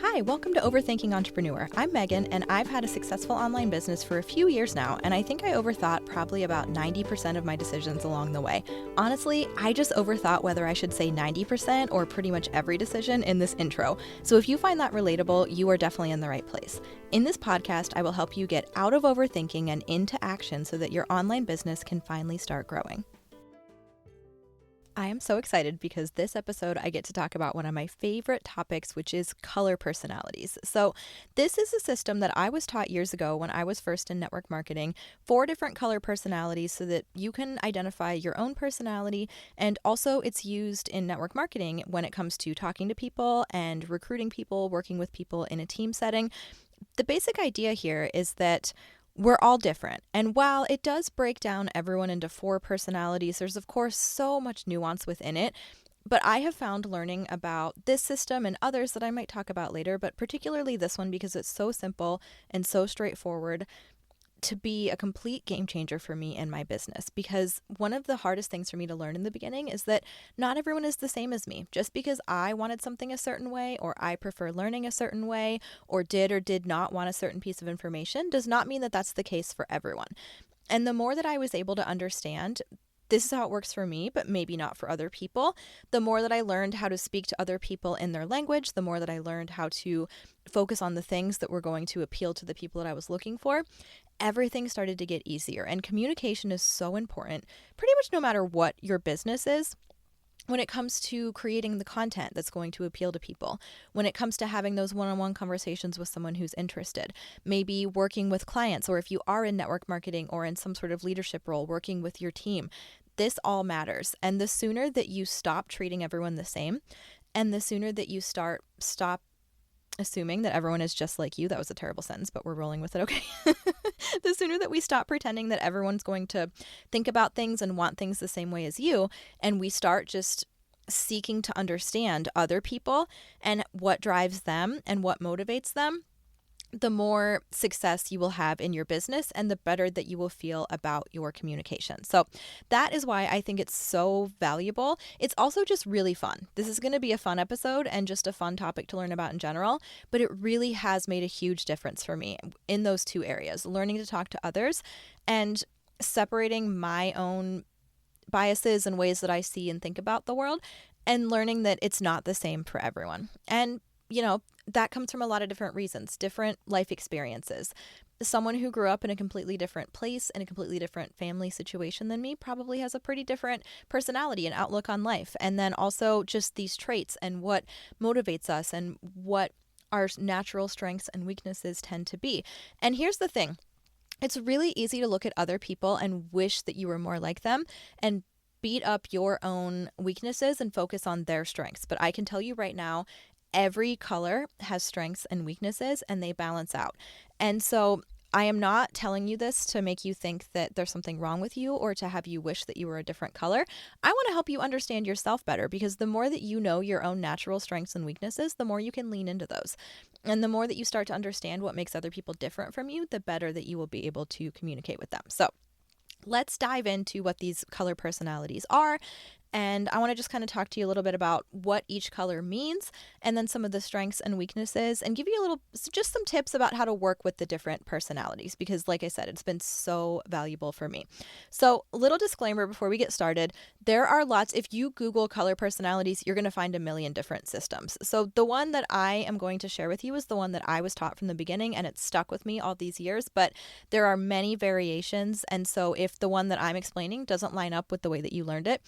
Hi, welcome to Overthinking Entrepreneur. I'm Megan, and I've had a successful online business for a few years now, and I think I overthought probably about 90% of my decisions along the way. Honestly, I just overthought whether I should say 90% or pretty much every decision in this intro. So if you find that relatable, you are definitely in the right place. In this podcast, I will help you get out of overthinking and into action so that your online business can finally start growing. I am so excited because this episode I get to talk about one of my favorite topics, which is color personalities. So this is a system that I was taught years ago when I was first in network marketing, 4 different color personalities so that you can identify your own personality. And also it's used in network marketing when it comes to talking to people and recruiting people, working with people in a team setting. The basic idea here is that we're all different. And while it does break down everyone into 4 personalities, there's of course so much nuance within it. But I have found learning about this system and others that I might talk about later, but particularly this one because it's so simple and so straightforward, to be a complete game changer for me in my business. Because one of the hardest things for me to learn in the beginning is that not everyone is the same as me. Just because I wanted something a certain way, or I prefer learning a certain way, or did not want a certain piece of information does not mean that that's the case for everyone. And the more that I was able to understand this is how it works for me, but maybe not for other people, the more that I learned how to speak to other people in their language, the more that I learned how to focus on the things that were going to appeal to the people that I was looking for, everything started to get easier. And communication is so important, pretty much no matter what your business is. When it comes to creating the content that's going to appeal to people, when it comes to having those one-on-one conversations with someone who's interested, maybe working with clients, or if you are in network marketing or in some sort of leadership role, working with your team, this all matters. And the sooner that you stop treating everyone the same, and the sooner that you stop assuming that everyone is just like you, that was a terrible sentence, but we're rolling with it, okay? The sooner that we stop pretending that everyone's going to think about things and want things the same way as you, and we start just seeking to understand other people and what drives them and what motivates them, the more success you will have in your business and the better that you will feel about your communication. So that is why I think it's so valuable. It's also just really fun. This is going to be a fun episode and just a fun topic to learn about in general, but it really has made a huge difference for me in those 2 areas, learning to talk to others and separating my own biases and ways that I see and think about the world, and learning that it's not the same for everyone. And that comes from a lot of different reasons, different life experiences. Someone who grew up in a completely different place and a completely different family situation than me probably has a pretty different personality and outlook on life. And then also just these traits and what motivates us and what our natural strengths and weaknesses tend to be. And here's the thing. It's really easy to look at other people and wish that you were more like them and beat up your own weaknesses and focus on their strengths. But I can tell you right now, every color has strengths and weaknesses and they balance out. And so I am not telling you this to make you think that there's something wrong with you or to have you wish that you were a different color. I want to help you understand yourself better, because the more that you know your own natural strengths and weaknesses, the more you can lean into those. And the more that you start to understand what makes other people different from you, the better that you will be able to communicate with them. So let's dive into what these color personalities are. And I want to just kind of talk to you a little bit about what each color means, and then some of the strengths and weaknesses, and give you just some tips about how to work with the different personalities, because like I said, it's been so valuable for me. So little disclaimer before we get started, there are lots, if you Google color personalities, you're going to find a million different systems. So the one that I am going to share with you is the one that I was taught from the beginning, and it's stuck with me all these years, but there are many variations. And so if the one that I'm explaining doesn't line up with the way that you learned it,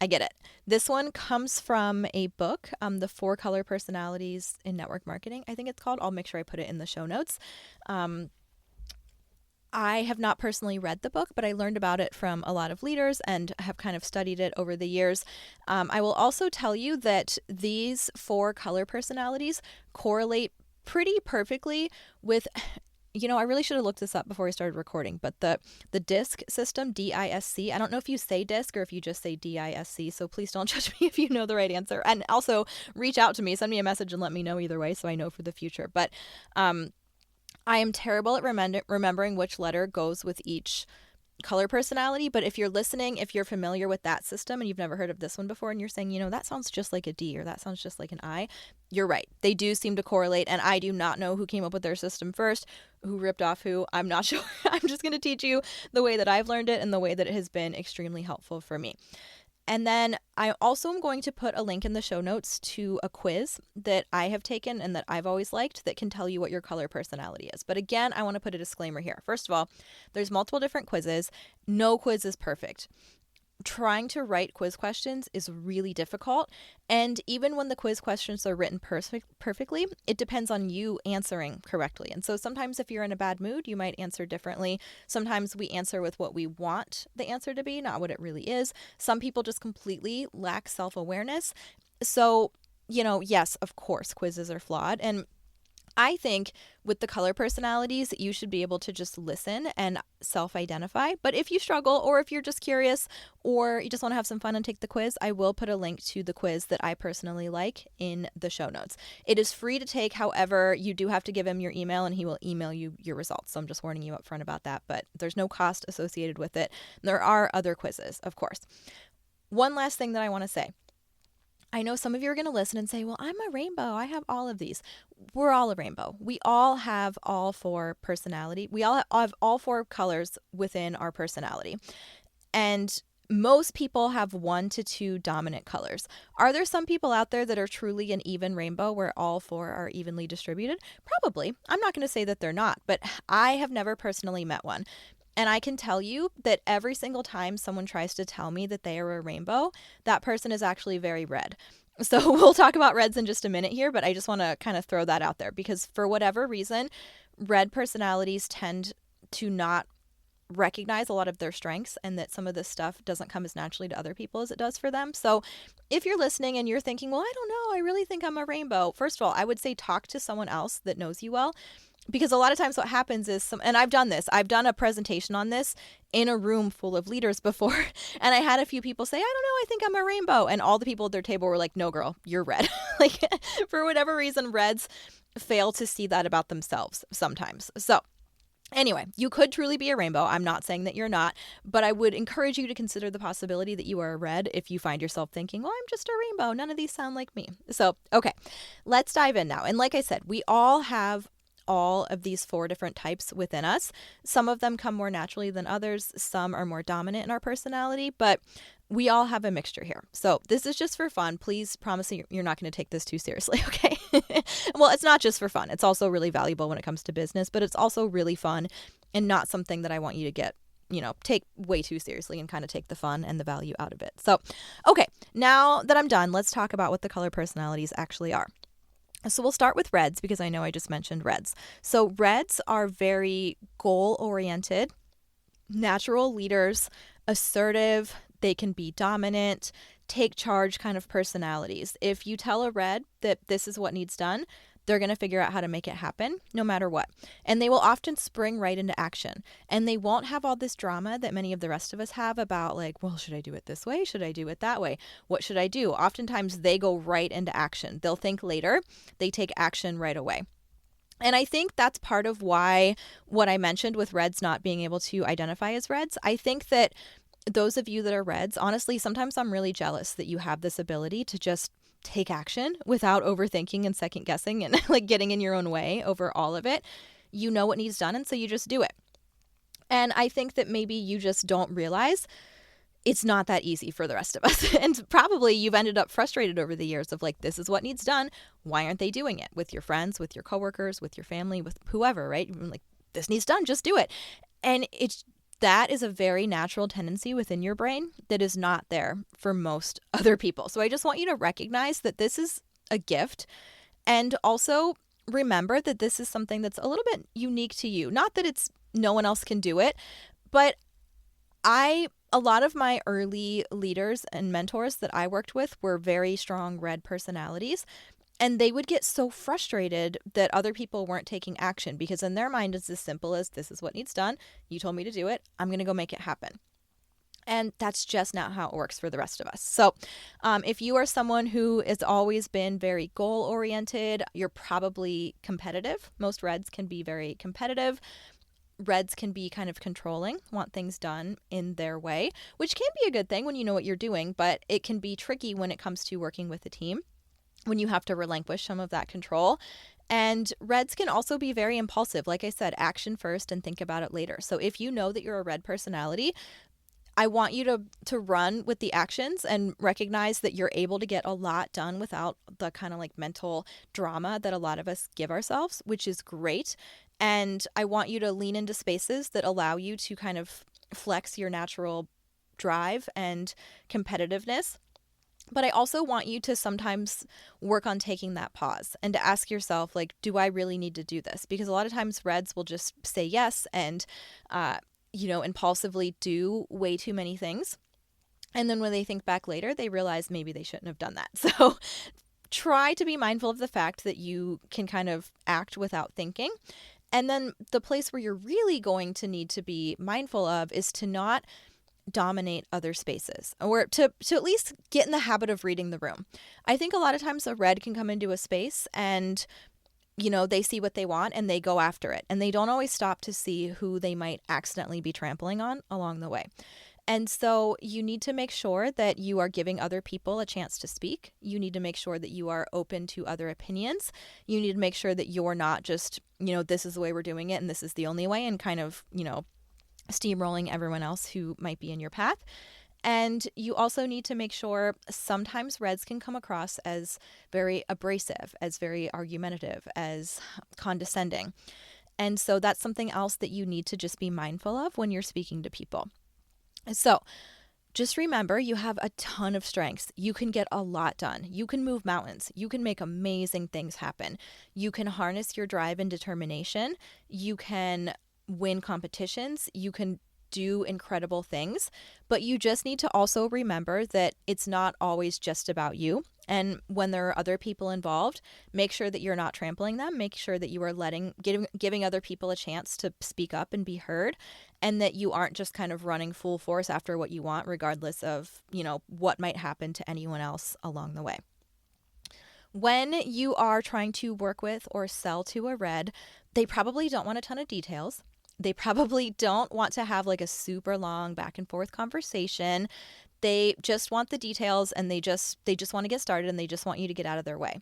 I get it. This one comes from a book, The 4 Color Personalities in Network Marketing, I think it's called. I'll make sure I put it in the show notes. I have not personally read the book, but I learned about it from a lot of leaders and have kind of studied it over the years. I will also tell you that these 4 color personalities correlate pretty perfectly with... I really should have looked this up before we started recording, but the DISC system, D-I-S-C, I don't know if you say DISC or if you just say D-I-S-C, so please don't judge me if you know the right answer. And also reach out to me, send me a message and let me know either way so I know for the future. But I am terrible at remembering which letter goes with each color personality. But if you're listening, if you're familiar with that system and you've never heard of this one before and you're saying, that sounds just like a D or that sounds just like an I, you're right. They do seem to correlate. And I do not know who came up with their system first, who ripped off who. I'm not sure. I'm just going to teach you the way that I've learned it and the way that it has been extremely helpful for me. And then I also am going to put a link in the show notes to a quiz that I have taken and that I've always liked that can tell you what your color personality is. But again, I want to put a disclaimer here. First of all, there's multiple different quizzes. No quiz is perfect. Trying to write quiz questions is really difficult. And even when the quiz questions are written perfectly, it depends on you answering correctly. And so sometimes if you're in a bad mood, you might answer differently. Sometimes we answer with what we want the answer to be, not what it really is. Some people just completely lack self-awareness. So, yes, of course, quizzes are flawed. And I think with the color personalities, you should be able to just listen and self-identify. But if you struggle, or if you're just curious, or you just want to have some fun and take the quiz, I will put a link to the quiz that I personally like in the show notes. It is free to take. However, you do have to give him your email and he will email you your results. So I'm just warning you up front about that, but there's no cost associated with it. There are other quizzes, of course. One last thing that I want to say. I know some of you are going to listen and say, well, I'm a rainbow. I have all of these. We're all a rainbow. We all have all four personality. We all have all four colors within our personality. And most people have 1 to 2 dominant colors. Are there some people out there that are truly an even rainbow where all four are evenly distributed? Probably. I'm not going to say that they're not, but I have never personally met one. And I can tell you that every single time someone tries to tell me that they are a rainbow, that person is actually very red. So we'll talk about reds in just a minute here, but I just want to kind of throw that out there because for whatever reason, red personalities tend to not recognize a lot of their strengths and that some of this stuff doesn't come as naturally to other people as it does for them. So if you're listening and you're thinking, well, I don't know, I really think I'm a rainbow. First of all, I would say talk to someone else that knows you well. Because a lot of times what happens is and I've done this, I've done a presentation on this in a room full of leaders before. And I had a few people say, I don't know, I think I'm a rainbow. And all the people at their table were like, no, girl, you're red. Like for whatever reason, reds fail to see that about themselves sometimes. So anyway, you could truly be a rainbow. I'm not saying that you're not, but I would encourage you to consider the possibility that you are a red if you find yourself thinking, well, I'm just a rainbow. None of these sound like me. So, okay, let's dive in now. And like I said, we all have all of these 4 different types within us. Some of them come more naturally than others. Some are more dominant in our personality, but we all have a mixture here. So this is just for fun. Please promise me you're not going to take this too seriously, okay? Well, it's not just for fun. It's also really valuable when it comes to business, but it's also really fun and not something that I want you to get, take way too seriously and kind of take the fun and the value out of it. So, okay, now that I'm done, let's talk about what the color personalities actually are. So we'll start with reds because I know I just mentioned reds. So reds are very goal-oriented, natural leaders, assertive, they can be dominant, take charge kind of personalities. If you tell a red that this is what needs done, they're going to figure out how to make it happen no matter what. And they will often spring right into action. And they won't have all this drama that many of the rest of us have about like, well, should I do it this way? Should I do it that way? What should I do? Oftentimes they go right into action. They'll think later. They take action right away. And I think that's part of why what I mentioned with reds not being able to identify as reds, I think that those of you that are reds, honestly, sometimes I'm really jealous that you have this ability to just take action without overthinking and second guessing and like getting in your own way over all of it. You know what needs done, and so you just do it. And I think that maybe you just don't realize it's not that easy for the rest of us. And probably you've ended up frustrated over the years of like, this is what needs done. Why aren't they doing it? With your friends, with your coworkers, with your family, with whoever, right? Like, this needs done, just do it. And that is a very natural tendency within your brain that is not there for most other people. So I just want you to recognize that this is a gift, and also remember that this is something that's a little bit unique to you. Not that it's no one else can do it, but a lot of my early leaders and mentors that I worked with were very strong red personalities. And they would get so frustrated that other people weren't taking action because in their mind it's as simple as, this is what needs done. You told me to do it. I'm going to go make it happen. And that's just not how it works for the rest of us. So if you are someone who has always been very goal-oriented, you're probably competitive. Most reds can be very competitive. Reds can be kind of controlling, want things done in their way, which can be a good thing when you know what you're doing, but it can be tricky when it comes to working with a team, when you have to relinquish some of that control. And reds can also be very impulsive. Like I said, action first and think about it later. So if you know that you're a red personality, I want you to run with the actions and recognize that you're able to get a lot done without the kind of like mental drama that a lot of us give ourselves, which is great. And I want you to lean into spaces that allow you to kind of flex your natural drive and competitiveness. But I also want you to sometimes work on taking that pause and to ask yourself, like, do I really need to do this? Because a lot of times reds will just say yes and, impulsively do way too many things. And then when they think back later, they realize maybe they shouldn't have done that. So try to be mindful of the fact that you can kind of act without thinking. And then the place where you're really going to need to be mindful of is to not dominate other spaces, or to at least get in the habit of reading the room. I think a lot of times a red can come into a space and they see what they want and they go after it, and they don't always stop to see who they might accidentally be trampling on along the way. And so you need to make sure that you are giving other people a chance to speak. You need to make sure that you are open to other opinions. You need to make sure that you're not just, this is the way we're doing it and this is the only way, and kind of, steamrolling everyone else who might be in your path. And you also need to make sure sometimes reds can come across as very abrasive, as very argumentative, as condescending. And so that's something else that you need to just be mindful of when you're speaking to people. So just remember, you have a ton of strengths. You can get a lot done. You can move mountains. You can make amazing things happen. You can harness your drive and determination. You can win competitions. You can do incredible things, but you just need to also remember that it's not always just about you. And when there are other people involved, make sure that you're not trampling them. Make sure that you are giving other people a chance to speak up and be heard, and that you aren't just kind of running full force after what you want, regardless of, what might happen to anyone else along the way. When you are trying to work with or sell to a red, they probably don't want a ton of details. They probably don't want to have like a super long back and forth conversation. They just want the details, and they just want to get started, and they just want you to get out of their way.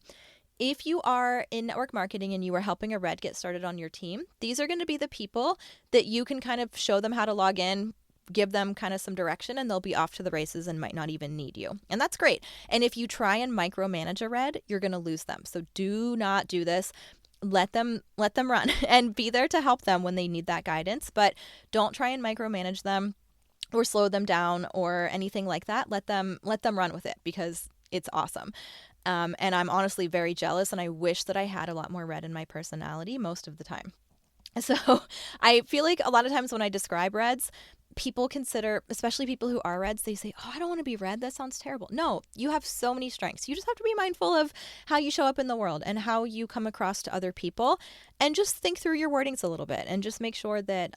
If you are in network marketing and you are helping a red get started on your team, these are going to be the people that you can kind of show them how to log in, give them kind of some direction, and they'll be off to the races and might not even need you. And that's great. And if you try and micromanage a red, you're going to lose them. So do not do this. Let them run and be there to help them when they need that guidance, but don't try and micromanage them or slow them down or anything like that. Let them run with it, because it's awesome. And I'm honestly very jealous, and I wish that I had a lot more red in my personality most of the time. So I feel like a lot of times when I describe reds, people consider, especially people who are reds, they say, oh, I don't want to be red. That sounds terrible. No, you have so many strengths. You just have to be mindful of how you show up in the world and how you come across to other people, and just think through your wordings a little bit, and just make sure that,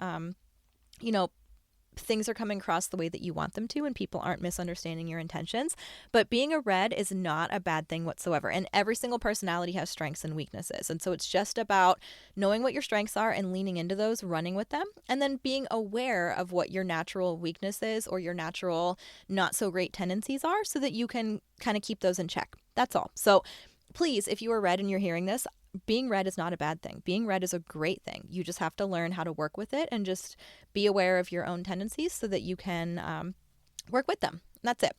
things are coming across the way that you want them to, and people aren't misunderstanding your intentions. But being a red is not a bad thing whatsoever. And every single personality has strengths and weaknesses. And so it's just about knowing what your strengths are and leaning into those, running with them, and then being aware of what your natural weaknesses or your natural not so great tendencies are, so that you can kind of keep those in check. That's all. So please, if you are red and you're hearing this, being red is not a bad thing. Being red is a great thing. You just have to learn how to work with it and just be aware of your own tendencies so that you can work with them. That's it.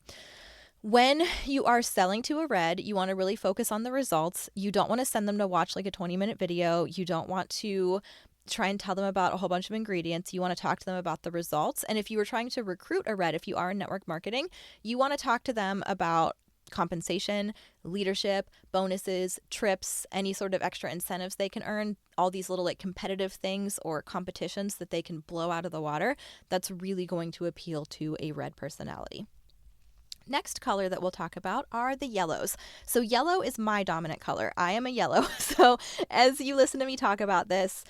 When you are selling to a red, you want to really focus on the results. You don't want to send them to watch like a 20-minute video. You don't want to try and tell them about a whole bunch of ingredients. You want to talk to them about the results. And if you were trying to recruit a red, if you are in network marketing, you want to talk to them about compensation, leadership, bonuses, trips, any sort of extra incentives they can earn, all these little like competitive things or competitions that they can blow out of the water. That's really going to appeal to a red personality. Next color that we'll talk about are the yellows. So yellow is my dominant color. I am a yellow. So as you listen to me talk about this,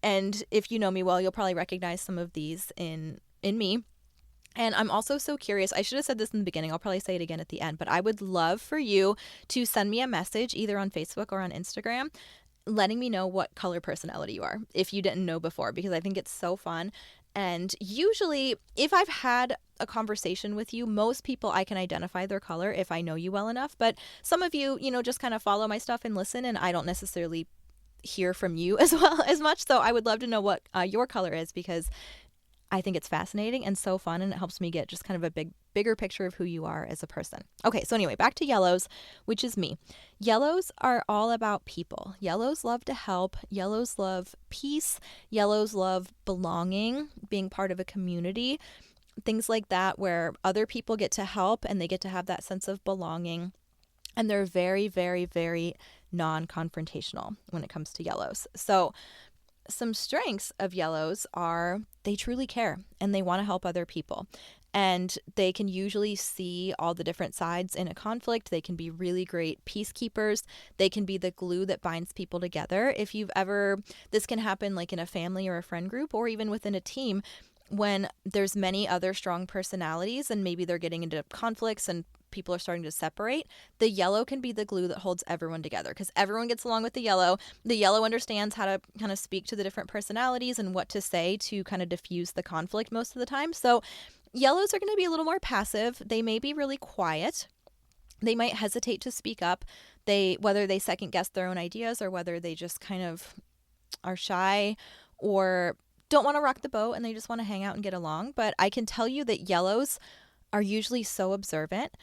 and if you know me well, you'll probably recognize some of these in me. And I'm also so curious, I should have said this in the beginning, I'll probably say it again at the end, but I would love for you to send me a message either on Facebook or on Instagram letting me know what color personality you are if you didn't know before, because I think it's so fun. And usually, if I've had a conversation with you, most people I can identify their color if I know you well enough. But some of you, just kind of follow my stuff and listen, and I don't necessarily hear from you as well as much. So I would love to know what your color is, because I think it's fascinating and so fun, and it helps me get just kind of a bigger picture of who you are as a person. Okay, so anyway, back to yellows, which is me. Yellows are all about people. Yellows love to help. Yellows love peace. Yellows love belonging, being part of a community, things like that, where other people get to help and they get to have that sense of belonging. And they're very, very, very non-confrontational when it comes to yellows. So some strengths of yellows are they truly care and they want to help other people. And they can usually see all the different sides in a conflict. They can be really great peacekeepers. They can be the glue that binds people together. If you've ever, this can happen like in a family or a friend group, or even within a team, when there's many other strong personalities and maybe they're getting into conflicts and people are starting to separate, the yellow can be the glue that holds everyone together, because everyone gets along with the yellow. The yellow understands how to kind of speak to the different personalities and what to say to kind of diffuse the conflict most of the time. So yellows are going to be a little more passive. They may be really quiet. They might hesitate to speak up. Whether they second guess their own ideas or whether they just kind of are shy or don't want to rock the boat and they just want to hang out and get along. But I can tell you that yellows are usually so observant.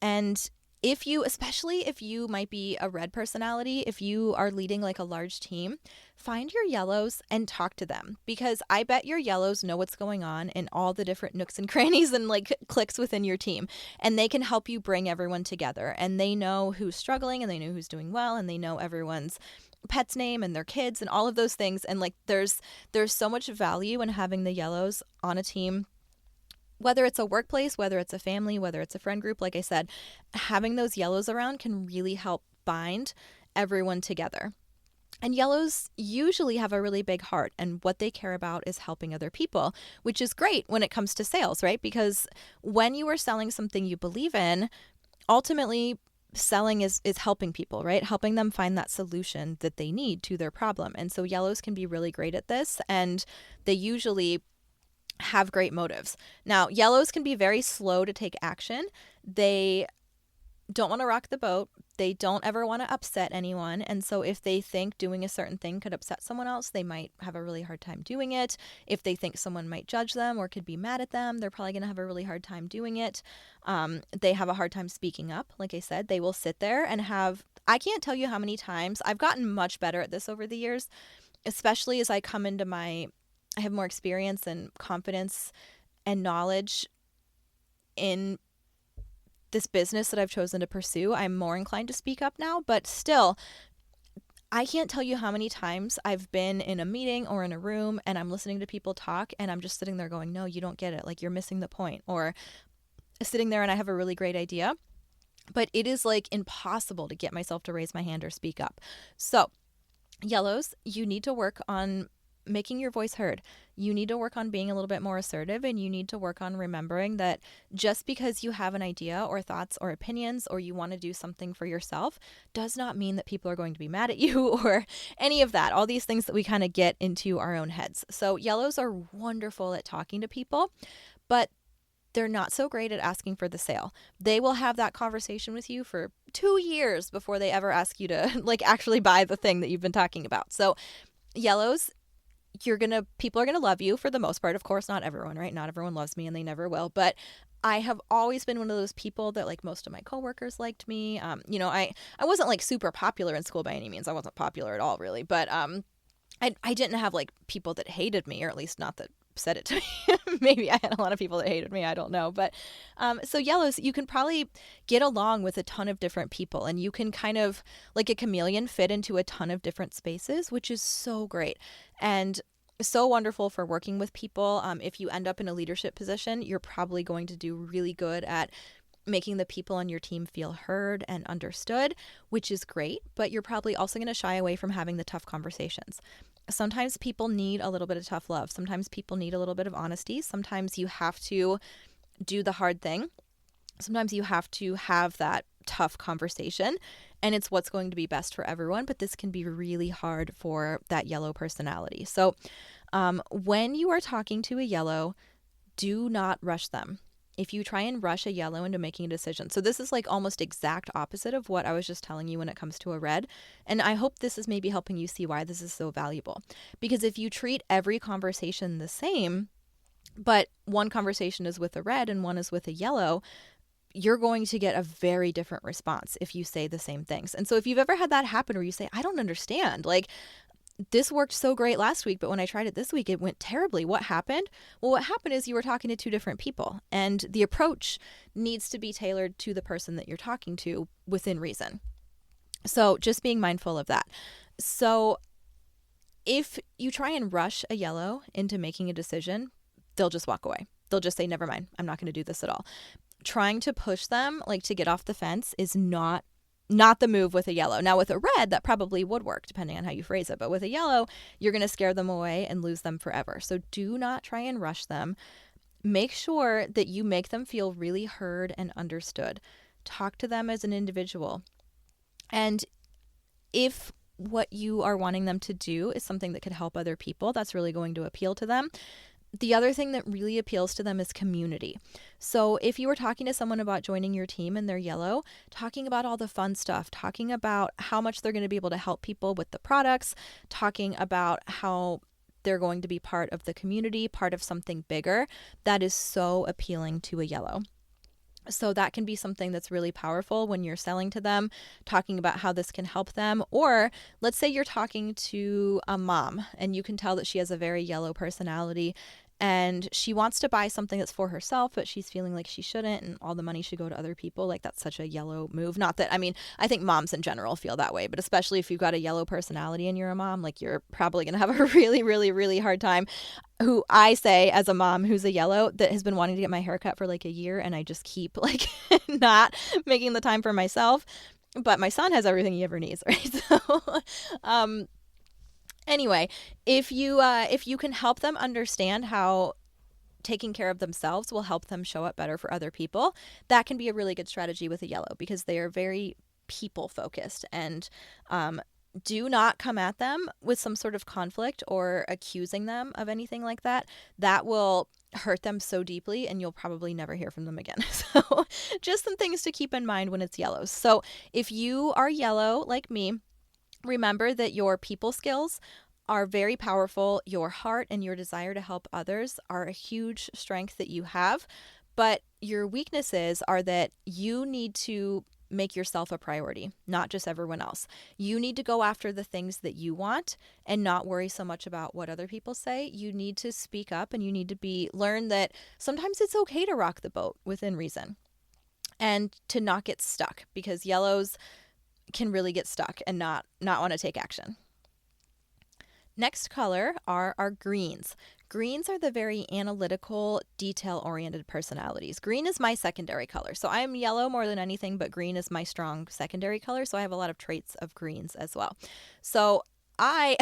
And especially if you might be a red personality, if you are leading like a large team, find your yellows and talk to them, because I bet your yellows know what's going on in all the different nooks and crannies and like cliques within your team, and they can help you bring everyone together, and they know who's struggling and they know who's doing well, and they know everyone's pet's name and their kids and all of those things. And like there's so much value in having the yellows on a team. Whether it's a workplace, whether it's a family, whether it's a friend group, like I said, having those yellows around can really help bind everyone together. And yellows usually have a really big heart, and what they care about is helping other people, which is great when it comes to sales, right? Because when you are selling something you believe in, ultimately selling is helping people, right? Helping them find that solution that they need to their problem. And so yellows can be really great at this, and they usually have great motives. Now, yellows can be very slow to take action. They don't want to rock the boat. They don't ever want to upset anyone. And so if they think doing a certain thing could upset someone else, they might have a really hard time doing it. If they think someone might judge them or could be mad at them, they're probably going to have a really hard time doing it. They have a hard time speaking up. Like I said, they will sit there and I can't tell you how many times I've gotten much better at this over the years, especially as I come into I have more experience and confidence and knowledge in this business that I've chosen to pursue. I'm more inclined to speak up now, but still, I can't tell you how many times I've been in a meeting or in a room and I'm listening to people talk and I'm just sitting there going, no, you don't get it. Like, you're missing the point. Or sitting there and I have a really great idea, but it is like impossible to get myself to raise my hand or speak up. So yellows, you need to work on making your voice heard. You need to work on being a little bit more assertive, and you need to work on remembering that just because you have an idea or thoughts or opinions or you want to do something for yourself does not mean that people are going to be mad at you or any of that. All these things that we kind of get into our own heads. So yellows are wonderful at talking to people, but they're not so great at asking for the sale. They will have that conversation with you for 2 years before they ever ask you to like actually buy the thing that you've been talking about. So yellows, people are gonna love you for the most part. Of course, not everyone, right? Not everyone loves me and they never will. But I have always been one of those people that like most of my coworkers liked me. I wasn't like super popular in school by any means. I wasn't popular at all, really. But I didn't have like people that hated me, or at least not that said it to me. Maybe I had a lot of people that hated me. I don't know. But so yellows, you can probably get along with a ton of different people, and you can kind of like a chameleon fit into a ton of different spaces, which is so great and so wonderful for working with people. If you end up in a leadership position, you're probably going to do really good at making the people on your team feel heard and understood, which is great, but you're probably also going to shy away from having the tough conversations. Sometimes people need a little bit of tough love. Sometimes people need a little bit of honesty. Sometimes you have to do the hard thing. Sometimes you have to have that tough conversation, and it's what's going to be best for everyone, but this can be really hard for that yellow personality. So when you are talking to a yellow, do not rush them. If you try and rush a yellow into making a decision. So this is like almost exact opposite of what I was just telling you when it comes to a red. And I hope this is maybe helping you see why this is so valuable. Because if you treat every conversation the same, but one conversation is with a red and one is with a yellow, you're going to get a very different response if you say the same things. And so if you've ever had that happen where you say, I don't understand, like, this worked so great last week, but when I tried it this week, it went terribly. What happened? Well, what happened is you were talking to two different people, and the approach needs to be tailored to the person that you're talking to within reason. So just being mindful of that. So if you try and rush a yellow into making a decision, they'll just walk away. They'll just say, never mind, I'm not going to do this at all. Trying to push them, like to get off the fence, is not the move with a yellow. Now with a red, that probably would work depending on how you phrase it. But with a yellow, you're going to scare them away and lose them forever. So do not try and rush them. Make sure that you make them feel really heard and understood. Talk to them as an individual. And if what you are wanting them to do is something that could help other people, that's really going to appeal to them. The other thing that really appeals to them is community. So if you were talking to someone about joining your team and they're yellow, talking about all the fun stuff, talking about how much they're going to be able to help people with the products, talking about how they're going to be part of the community, part of something bigger, that is so appealing to a yellow. So that can be something that's really powerful when you're selling to them, talking about how this can help them. Or let's say you're talking to a mom and you can tell that she has a very yellow personality and she wants to buy something that's for herself, but she's feeling like she shouldn't and all the money should go to other people. Like, that's such a yellow move. Not that, I mean, I think moms in general feel that way, but especially if you've got a yellow personality and you're a mom, like, you're probably going to have a really, really, really hard time. Who I say, as a mom who's a yellow that has been wanting to get my hair cut for like a year, and I just keep like not making the time for myself. But my son has everything he ever needs, right? So, anyway, if you can help them understand how taking care of themselves will help them show up better for other people, that can be a really good strategy with a yellow, because they are very people focused. And do not come at them with some sort of conflict or accusing them of anything like that. That will hurt them so deeply and you'll probably never hear from them again. So just some things to keep in mind when it's yellows. So if you are yellow like me, remember that your people skills are very powerful. Your heart and your desire to help others are a huge strength that you have. But your weaknesses are that you need to make yourself a priority, not just everyone else. You need to go after the things that you want and not worry so much about what other people say. You need to speak up and you need to learn that sometimes it's okay to rock the boat within reason and to not get stuck, because yellows can really get stuck and not want to take action. Next color are our greens. Greens are the very analytical, detail-oriented personalities. Green is my secondary color. So I am yellow more than anything, but green is my strong secondary color. So I have a lot of traits of greens as well. So I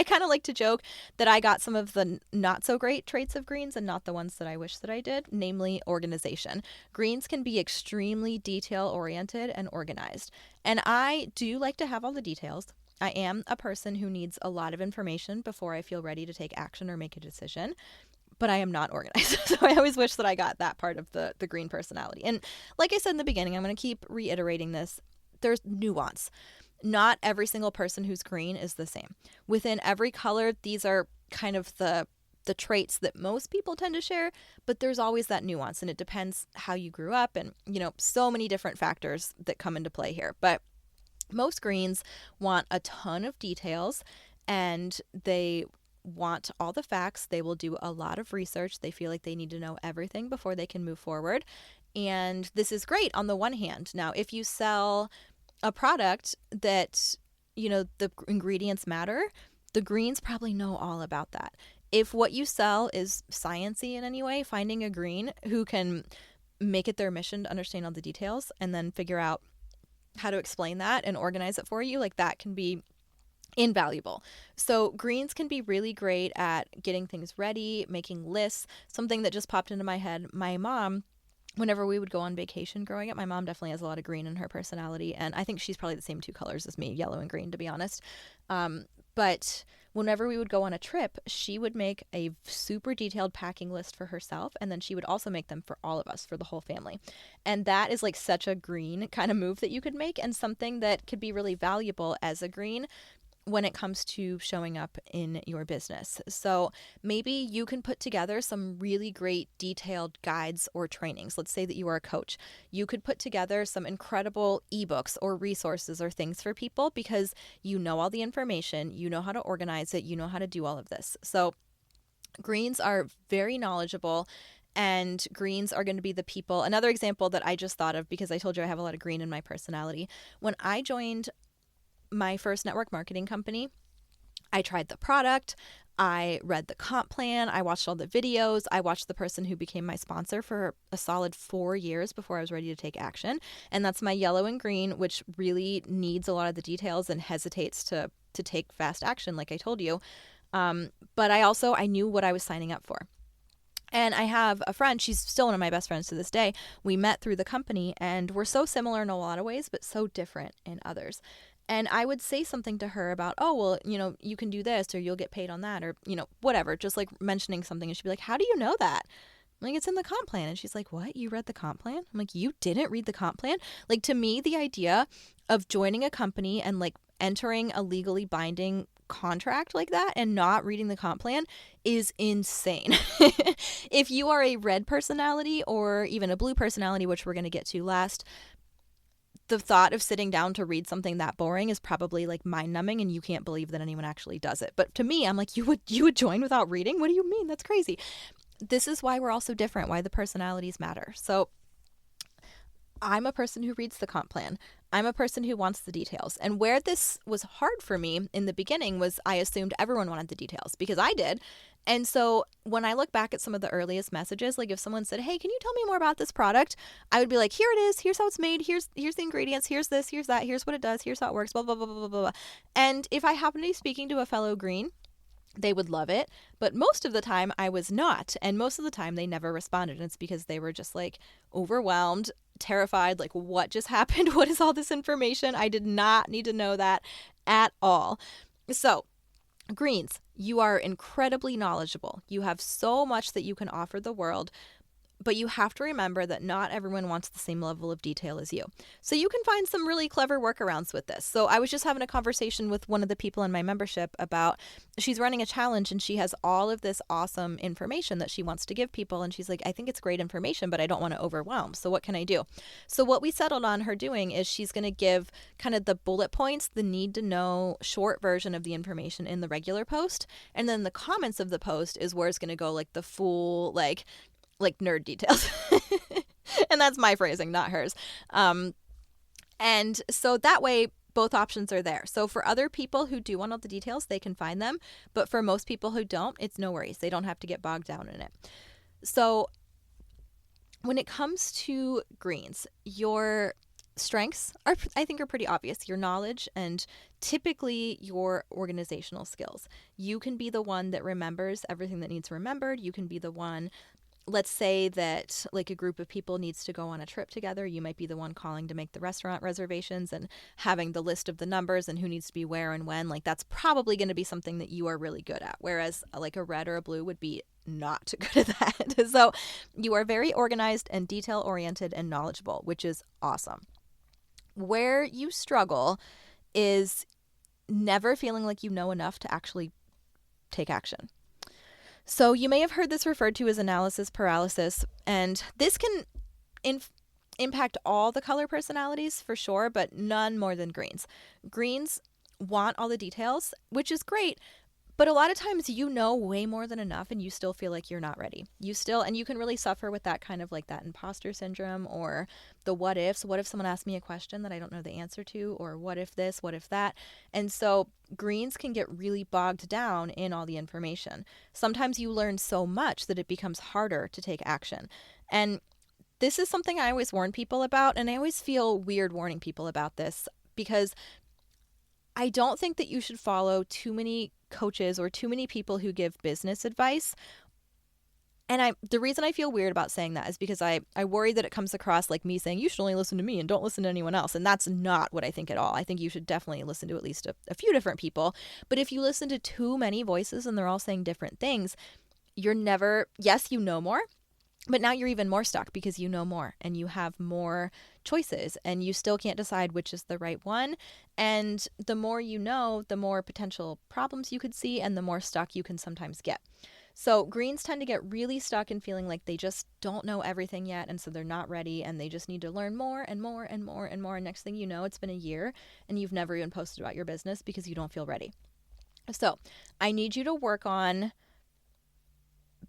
kind of like to joke that I got some of the not so great traits of greens and not the ones that I wish that I did, namely organization. Greens can be extremely detail-oriented and organized. And I do like to have all the details. I am a person who needs a lot of information before I feel ready to take action or make a decision, but I am not organized. So I always wish that I got that part of the green personality. And like I said in the beginning, I'm going to keep reiterating this. There's nuance. Not every single person who's green is the same. Within every color, these are kind of the traits that most people tend to share, but there's always that nuance, and it depends how you grew up and, so many different factors that come into play here. But most greens want a ton of details and they want all the facts. They will do a lot of research. They feel like they need to know everything before they can move forward. And this is great on the one hand. Now, if you sell a product that, the ingredients matter, the greens probably know all about that. If what you sell is sciencey in any way, finding a green who can make it their mission to understand all the details and then figure out how to explain that and organize it for you, like, that can be invaluable. So greens can be really great at getting things ready, making lists. Something that just popped into my head, my mom whenever we would go on vacation growing up, my mom definitely has a lot of green in her personality. And I think she's probably the same two colors as me, yellow and green, to be honest. But whenever we would go on a trip, she would make a super detailed packing list for herself. And then she would also make them for all of us, for the whole family. And that is like such a green kind of move that you could make, and something that could be really valuable as a green when it comes to showing up in your business. So maybe you can put together some really great detailed guides or trainings. Let's say that you are a coach. You could put together some incredible ebooks or resources or things for people because you know all the information, you know how to organize it, you know how to do all of this. So greens are very knowledgeable, and greens are going to be the people. Another example that I just thought of, because I told you I have a lot of green in my personality. When I joined my first network marketing company, I tried the product, I read the comp plan, I watched all the videos, I watched the person who became my sponsor for a solid 4 years before I was ready to take action. And that's my yellow and green, which really needs a lot of the details and hesitates to take fast action, like I told you. But I knew what I was signing up for. And I have a friend, she's still one of my best friends to this day. We met through the company, and we're so similar in a lot of ways, but so different in others. And I would say something to her about, oh, well, you can do this, or you'll get paid on that, or, whatever, just like mentioning something. And she'd be like, how do you know that? I'm like, it's in the comp plan. And she's like, what? You read the comp plan? I'm like, you didn't read the comp plan? Like, to me, the idea of joining a company and like entering a legally binding contract like that and not reading the comp plan is insane. If you are a red personality or even a blue personality, which we're going to get to last, the thought of sitting down to read something that boring is probably like mind numbing, and you can't believe that anyone actually does it. But to me, I'm like, you would join without reading? What do you mean? That's crazy. This is why we're all so different, why the personalities matter. So I'm a person who reads the comp plan. I'm a person who wants the details. And where this was hard for me in the beginning was I assumed everyone wanted the details, because I did. And so when I look back at some of the earliest messages, like if someone said, hey, can you tell me more about this product? I would be like, here it is. Here's how it's made. Here's the ingredients. Here's this. Here's that. Here's what it does. Here's how it works. Blah, blah, blah, blah, blah, blah. And if I happen to be speaking to a fellow green, they would love it. But most of the time I was not. And most of the time they never responded. And it's because they were just like overwhelmed, terrified, like, what just happened? What is all this information? I did not need to know that at all. So greens, you are incredibly knowledgeable. You have so much that you can offer the world, but you have to remember that not everyone wants the same level of detail as you. So you can find some really clever workarounds with this. So I was just having a conversation with one of the people in my membership about, she's running a challenge and she has all of this awesome information that she wants to give people. And she's like, I think it's great information, but I don't want to overwhelm. So what can I do? So what we settled on her doing is she's going to give kind of the bullet points, the need to know short version of the information in the regular post. And then the comments of the post is where it's going to go like the full, like nerd details. And that's my phrasing, not hers. And so that way, both options are there. So for other people who do want all the details, they can find them. But for most people who don't, it's no worries. They don't have to get bogged down in it. So when it comes to greens, your strengths are, I think, are pretty obvious. Your knowledge and typically your organizational skills. You can be the one that remembers everything that needs remembered. You can be the one, let's say that like a group of people needs to go on a trip together. You might be the one calling to make the restaurant reservations and having the list of the numbers and who needs to be where and when. Like that's probably going to be something that you are really good at. Whereas like a red or a blue would be not good at that. So you are very organized and detail oriented and knowledgeable, which is awesome. Where you struggle is never feeling like you know enough to actually take action. So you may have heard this referred to as analysis paralysis, and this can impact all the color personalities for sure, but none more than greens. Greens want all the details, which is great, but a lot of times you know way more than enough and you still feel like you're not ready. And you can really suffer with that kind of like that imposter syndrome or the what ifs. What if someone asks me a question that I don't know the answer to, or what if this, what if that? And so greens can get really bogged down in all the information. Sometimes you learn so much that it becomes harder to take action. And this is something I always warn people about, and I always feel weird warning people about this because I don't think that you should follow too many coaches or too many people who give business advice And the reason I feel weird about saying that is because I worry that it comes across like me saying you should only listen to me and don't listen to anyone else. And that's not what I think at all. I think you should definitely listen to at least a few different people. But if you listen to too many voices and they're all saying different things, you're never, yes, you know more, but now you're even more stuck because you know more and you have more choices and you still can't decide which is the right one. And the more you know, the more potential problems you could see and the more stuck you can sometimes get. So greens tend to get really stuck in feeling like they just don't know everything yet, and so they're not ready, and they just need to learn more and more and more and more. And next thing you know, it's been a year, and you've never even posted about your business because you don't feel ready. So I need you to work on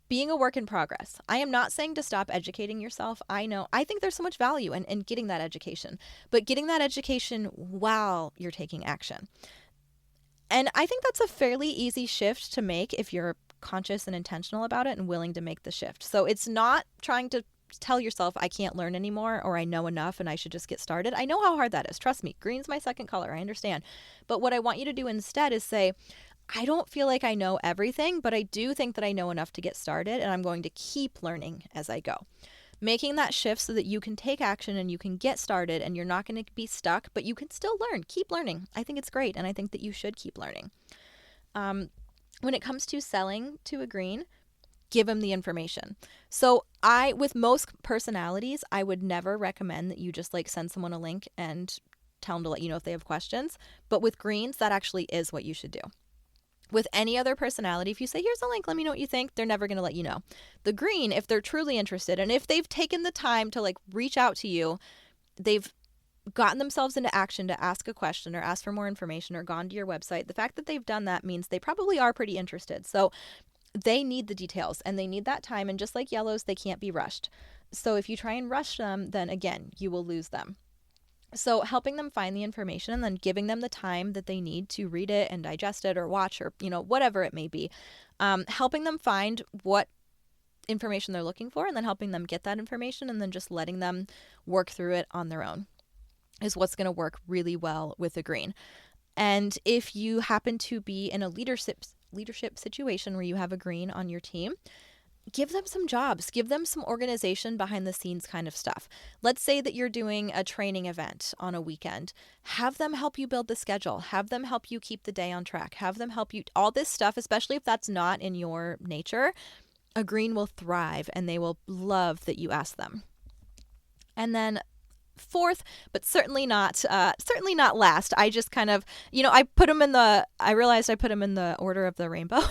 being a work in progress. I am not saying to stop educating yourself. I know, I think there's so much value in getting that education, but getting that education while you're taking action. And I think that's a fairly easy shift to make if you're conscious and intentional about it and willing to make the shift. So it's not trying to tell yourself I can't learn anymore or I know enough and I should just get started. I know how hard that is. Trust me, green's my second color. I understand. But what I want you to do instead is say, I don't feel like I know everything, but I do think that I know enough to get started and I'm going to keep learning as I go. Making that shift so that you can take action and you can get started and you're not going to be stuck, but you can still learn. Keep learning. I think it's great and I think that you should keep learning. When it comes to selling to a green, give them the information. So with most personalities, I would never recommend that you just like send someone a link and tell them to let you know if they have questions. But with greens, that actually is what you should do. With any other personality, if you say, here's a link, let me know what you think, they're never going to let you know. The green, if they're truly interested and if they've taken the time to like reach out to you, they've gotten themselves into action to ask a question or ask for more information or gone to your website, the fact that they've done that means they probably are pretty interested. So they need the details and they need that time. And just like yellows, they can't be rushed. So if you try and rush them, then again, you will lose them. So helping them find the information and then giving them the time that they need to read it and digest it or watch or, whatever it may be, helping them find what information they're looking for and then helping them get that information and then just letting them work through it on their own is what's going to work really well with a green. And if you happen to be in a leadership situation where you have a green on your team, give them some jobs, give them some organization behind the scenes kind of stuff. Let's say that you're doing a training event on a weekend. Have them help you build the schedule. Have them help you keep the day on track. Have them help you, all this stuff, especially if that's not in your nature, a green will thrive and they will love that you ask them. And then fourth, but certainly not last. I just kind of, I realized I put them in the order of the rainbow.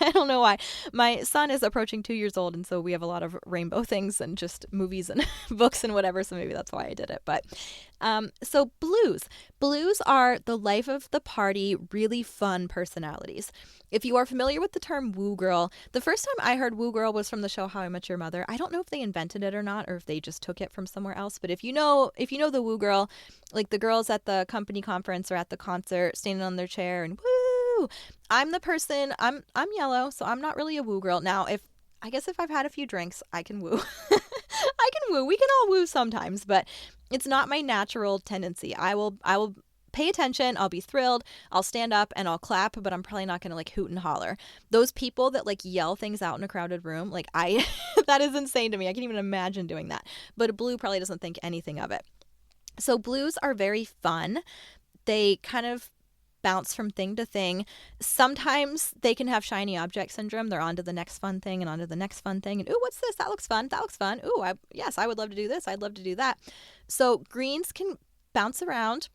I don't know why. My son is approaching 2 years old, and so we have a lot of rainbow things and just movies and books and whatever, so maybe that's why I did it. But so blues are the life of the party, really fun personalities. If you are familiar with the term woo girl, the first time I heard woo girl was from the show How I Met Your Mother. I don't know if they invented it or not, or if they just took it from somewhere else. But if you know the woo girl, like the girls at the company conference or at the concert standing on their chair and woo, I'm the person. I'm yellow, so I'm not really a woo girl. Now, if I've had a few drinks, I can woo. I can woo. We can all woo sometimes, but it's not my natural tendency. I will pay attention, I'll be thrilled, I'll stand up and I'll clap, but I'm probably not going to like hoot and holler. Those people that like yell things out in a crowded room, like that is insane to me. I can't even imagine doing that. But a blue probably doesn't think anything of it. So blues are very fun. They kind of bounce from thing to thing. Sometimes they can have shiny object syndrome. They're on to the next fun thing and on to the next fun thing. And ooh, what's this? That looks fun. That looks fun. Ooh, yes, I would love to do this. I'd love to do that. So greens can bounce around.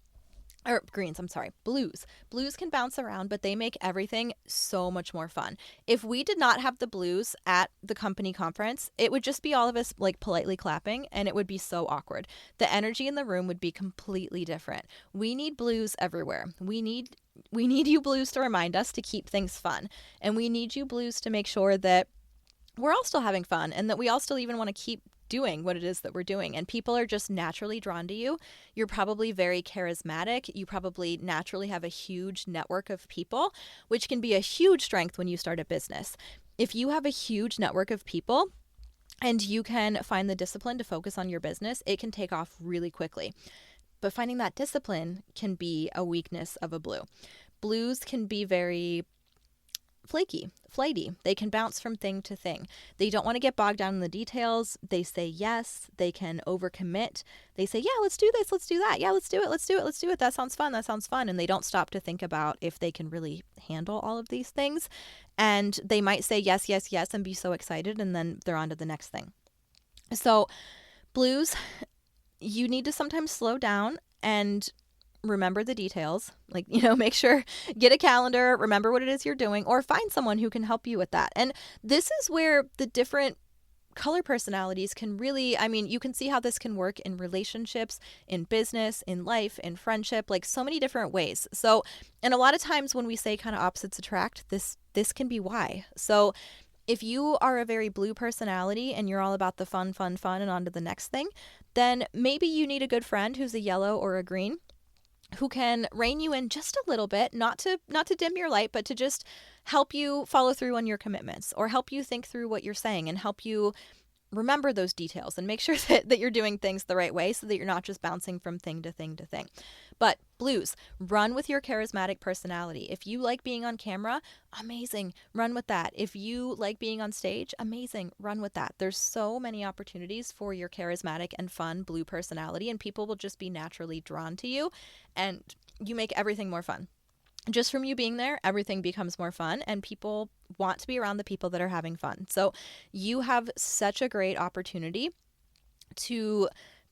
Or greens, I'm sorry, blues. Blues can bounce around, but they make everything so much more fun. If we did not have the blues at the company conference, it would just be all of us like politely clapping and it would be so awkward. The energy in the room would be completely different. We need blues everywhere. We need you blues to remind us to keep things fun. And we need you blues to make sure that we're all still having fun and that we all still even want to keep doing what it is that we're doing. And people are just naturally drawn to you. You're probably very charismatic. You probably naturally have a huge network of people, which can be a huge strength when you start a business. If you have a huge network of people and you can find the discipline to focus on your business, it can take off really quickly. But finding that discipline can be a weakness of a blue. Blues can be very flaky, flighty. They can bounce from thing to thing. They don't want to get bogged down in the details. They say yes. They can overcommit. They say, yeah, let's do this. Let's do that. Yeah, let's do it. Let's do it. Let's do it. That sounds fun. That sounds fun. And they don't stop to think about if they can really handle all of these things. And they might say yes, yes, yes, and be so excited. And then they're on to the next thing. So blues, you need to sometimes slow down and remember the details. Like, make sure, get a calendar, remember what it is you're doing, or find someone who can help you with that. And this is where the different color personalities can really, you can see how this can work in relationships, in business, in life, in friendship, like so many different ways. So, and a lot of times when we say kind of opposites attract, this can be why. So if you are a very blue personality and you're all about the fun, fun, fun and on to the next thing, then maybe you need a good friend who's a yellow or a green who can rein you in just a little bit, not to dim your light, but to just help you follow through on your commitments, or help you think through what you're saying and help you remember those details and make sure that you're doing things the right way so that you're not just bouncing from thing to thing to thing. But blues, run with your charismatic personality. If you like being on camera, amazing, run with that. If you like being on stage, amazing, run with that. There's so many opportunities for your charismatic and fun blue personality, and people will just be naturally drawn to you, and you make everything more fun. Just from you being there, everything becomes more fun, and people want to be around the people that are having fun. So you have such a great opportunity to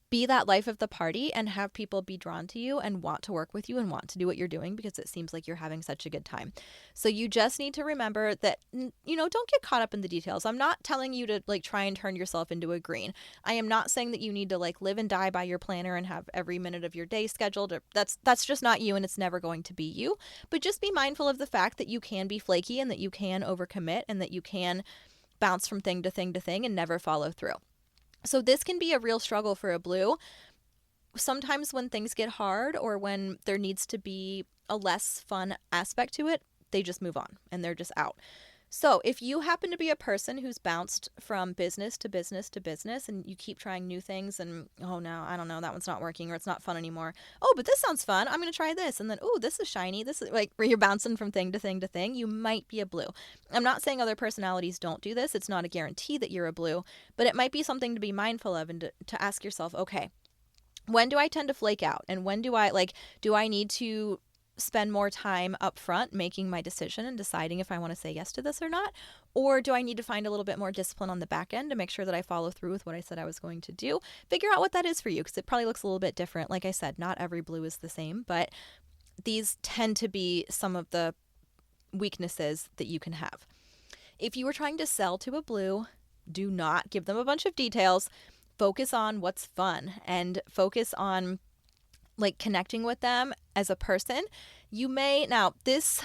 be that life of the party and have people be drawn to you and want to work with you and want to do what you're doing because it seems like you're having such a good time. So you just need to remember that, don't get caught up in the details. I'm not telling you to try and turn yourself into a green. I am not saying that you need to live and die by your planner and have every minute of your day scheduled. That's just not you, and it's never going to be you. But just be mindful of the fact that you can be flaky and that you can overcommit and that you can bounce from thing to thing to thing and never follow through. So this can be a real struggle for a blue. Sometimes when things get hard or when there needs to be a less fun aspect to it, they just move on and they're just out. So if you happen to be a person who's bounced from business to business to business and you keep trying new things and, oh no, I don't know, that one's not working or it's not fun anymore. Oh, but this sounds fun. I'm going to try this. And then, oh, this is shiny. This is where you're bouncing from thing to thing to thing. You might be a blue. I'm not saying other personalities don't do this. It's not a guarantee that you're a blue, but it might be something to be mindful of and to ask yourself, okay, when do I tend to flake out? And when do I need to spend more time up front making my decision and deciding if I want to say yes to this or not? Or do I need to find a little bit more discipline on the back end to make sure that I follow through with what I said I was going to do? Figure out what that is for you, because it probably looks a little bit different. Like I said, not every blue is the same, but these tend to be some of the weaknesses that you can have. If you were trying to sell to a blue, do not give them a bunch of details. Focus on what's fun and focus on connecting with them as a person. You may, now this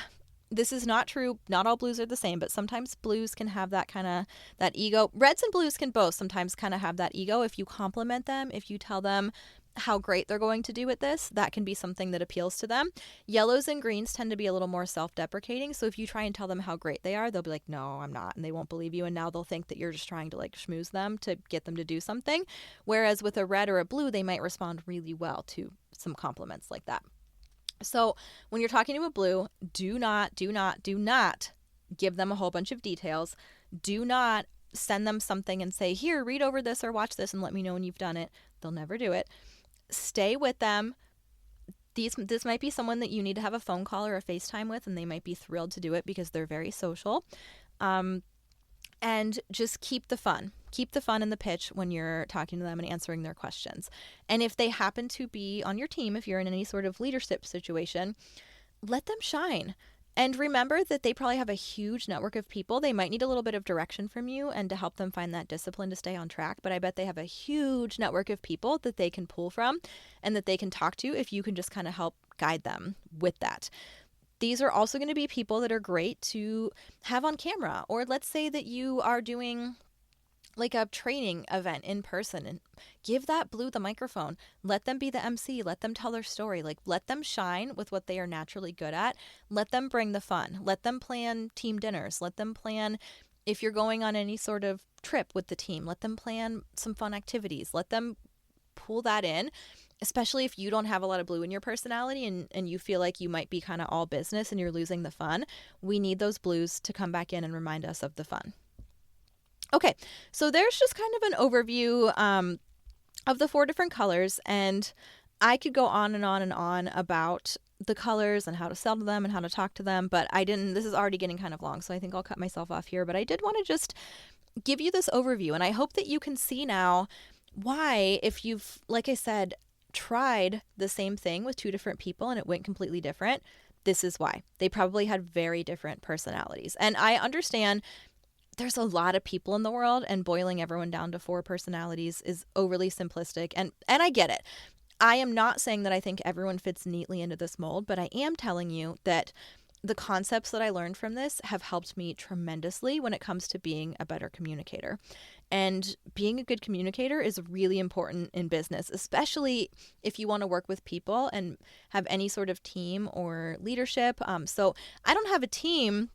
is not true. Not all blues are the same, but sometimes blues can have that kind of, that ego. Reds and blues can both sometimes kind of have that ego. If you compliment them, if you tell them how great they're going to do with this, that can be something that appeals to them. Yellows and greens tend to be a little more self-deprecating. So if you try and tell them how great they are, they'll be like, no, I'm not. And they won't believe you. And now they'll think that you're just trying to schmooze them to get them to do something. Whereas with a red or a blue, they might respond really well to some compliments like that. So when you're talking to a blue, do not give them a whole bunch of details. Do not send them something and say, here, read over this or watch this and let me know when you've done it. They'll never do it. Stay with them. This might be someone that you need to have a phone call or a FaceTime with, and they might be thrilled to do it because they're very social. And just keep the fun. Keep the fun in the pitch when you're talking to them and answering their questions. And if they happen to be on your team, if you're in any sort of leadership situation, let them shine. And remember that they probably have a huge network of people. They might need a little bit of direction from you and to help them find that discipline to stay on track. But I bet they have a huge network of people that they can pull from and that they can talk to if you can just kind of help guide them with that. These are also going to be people that are great to have on camera. Or let's say that you are doing a training event in person, and give that blue the microphone. Let them be the MC. Let them tell their story. Let them shine with what they are naturally good at. Let them bring the fun. Let them plan team dinners. Let them plan, if you're going on any sort of trip with the team, let them plan some fun activities. Let them pull that in especially if you don't have a lot of blue in your personality and you feel like you might be kind of all business and you're losing the fun. We need those blues to come back in and remind us of the fun. Okay, so there's just kind of an overview of the 4 different colors, and I could go on and on and on about the colors and how to sell to them and how to talk to them, but I didn't. This is already getting kind of long, so I think I'll cut myself off here. But I did want to just give you this overview, and I hope that you can see now why, if you've, like I said, tried the same thing with 2 different people and it went completely different, this is why. They probably had very different personalities. And I understand there's a lot of people in the world, and boiling everyone down to 4 personalities is overly simplistic, and I get it. I am not saying that I think everyone fits neatly into this mold, but I am telling you that the concepts that I learned from this have helped me tremendously when it comes to being a better communicator. And being a good communicator is really important in business, especially if you want to work with people and have any sort of team or leadership. So I don't have a team,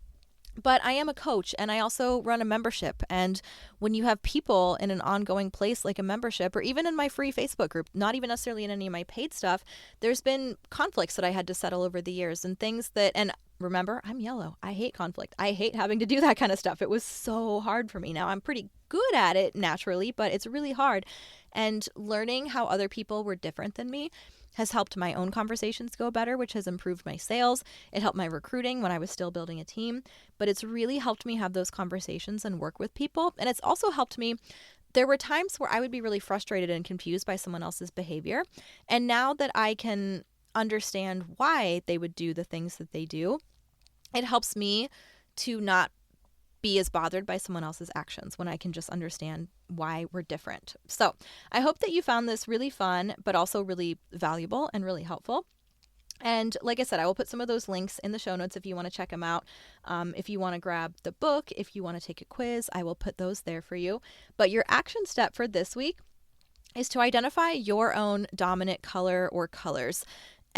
but I am a coach, and I also run a membership. And when you have people in an ongoing place like a membership, or even in my free Facebook group, not even necessarily in any of my paid stuff, there's been conflicts that I had to settle over the years and things that, and remember, I'm yellow. I hate conflict. I hate having to do that kind of stuff. It was so hard for me. Now I'm pretty good at it naturally, but it's really hard. And learning how other people were different than me has helped my own conversations go better, which has improved my sales. It helped my recruiting when I was still building a team, but it's really helped me have those conversations and work with people. And it's also helped me. There were times where I would be really frustrated and confused by someone else's behavior. And now that I can understand why they would do the things that they do, it helps me to not be as bothered by someone else's actions when I can just understand why we're different. So I hope that you found this really fun, but also really valuable and really helpful. And like I said, I will put some of those links in the show notes if you want to check them out. If you want to grab the book, if you want to take a quiz, I will put those there for you. But your action step for this week is to identify your own dominant color or colors.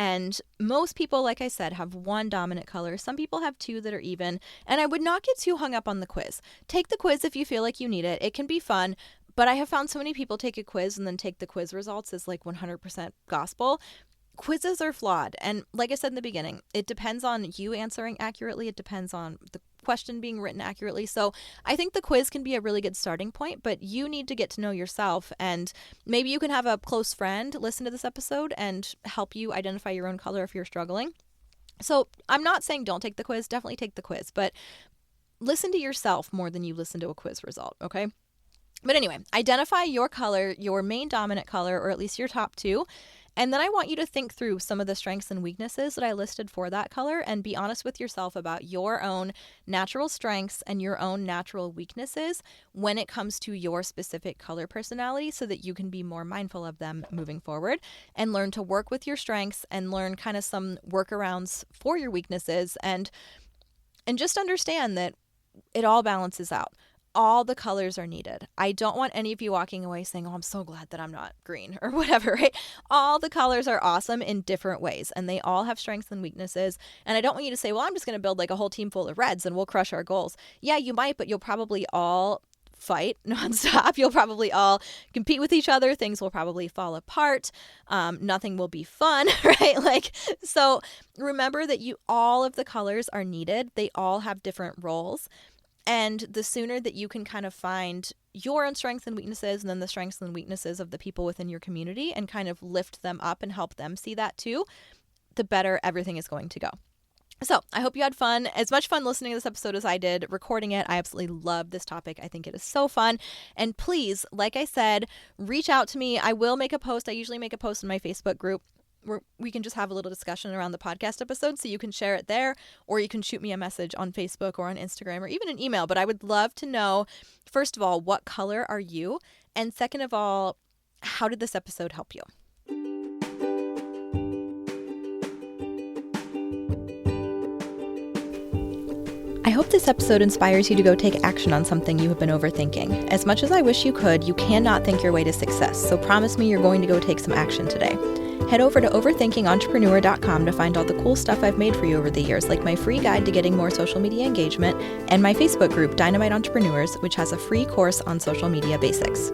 And most people, like I said, have 1 dominant color. Some people have 2 that are even. And I would not get too hung up on the quiz. Take the quiz if you feel like you need it. It can be fun. But I have found so many people take a quiz and then take the quiz results as like 100% gospel. Quizzes are flawed. And like I said in the beginning, it depends on you answering accurately. It depends on the question being written accurately. So I think the quiz can be a really good starting point, but you need to get to know yourself. And maybe you can have a close friend listen to this episode and help you identify your own color if you're struggling. So I'm not saying don't take the quiz. Definitely take the quiz, but listen to yourself more than you listen to a quiz result. Okay. But anyway, identify your color, your main dominant color, or at least your top 2. And then I want you to think through some of the strengths and weaknesses that I listed for that color and be honest with yourself about your own natural strengths and your own natural weaknesses when it comes to your specific color personality so that you can be more mindful of them moving forward and learn to work with your strengths and learn kind of some workarounds for your weaknesses and just understand that it all balances out. All the colors are needed. I don't want any of you walking away saying, oh, I'm so glad that I'm not green or whatever, right? All the colors are awesome in different ways and they all have strengths and weaknesses. And I don't want you to say, well, I'm just going to build like a whole team full of reds and we'll crush our goals. Yeah, you might, but you'll probably all fight nonstop. You'll probably all compete with each other. Things will probably fall apart. Nothing will be fun, right? So remember that all of the colors are needed. They all have different roles. And the sooner that you can kind of find your own strengths and weaknesses and then the strengths and weaknesses of the people within your community and kind of lift them up and help them see that too, the better everything is going to go. So I hope you had fun, as much fun listening to this episode as I did recording it. I absolutely love this topic. I think it is so fun. And please, like I said, reach out to me. I will make a post. I usually make a post in my Facebook group where we can just have a little discussion around the podcast episode, so you can share it there, or you can shoot me a message on Facebook or on Instagram or even an email. But I would love to know, first of all, what color are you? And second of all, how did this episode help you? I hope this episode inspires you to go take action on something you have been overthinking. As much as I wish you could, you cannot think your way to success, so promise me you're going to go take some action today. Head over to overthinkingentrepreneur.com to find all the cool stuff I've made for you over the years, like my free guide to getting more social media engagement and my Facebook group, Dynamite Entrepreneurs, which has a free course on social media basics.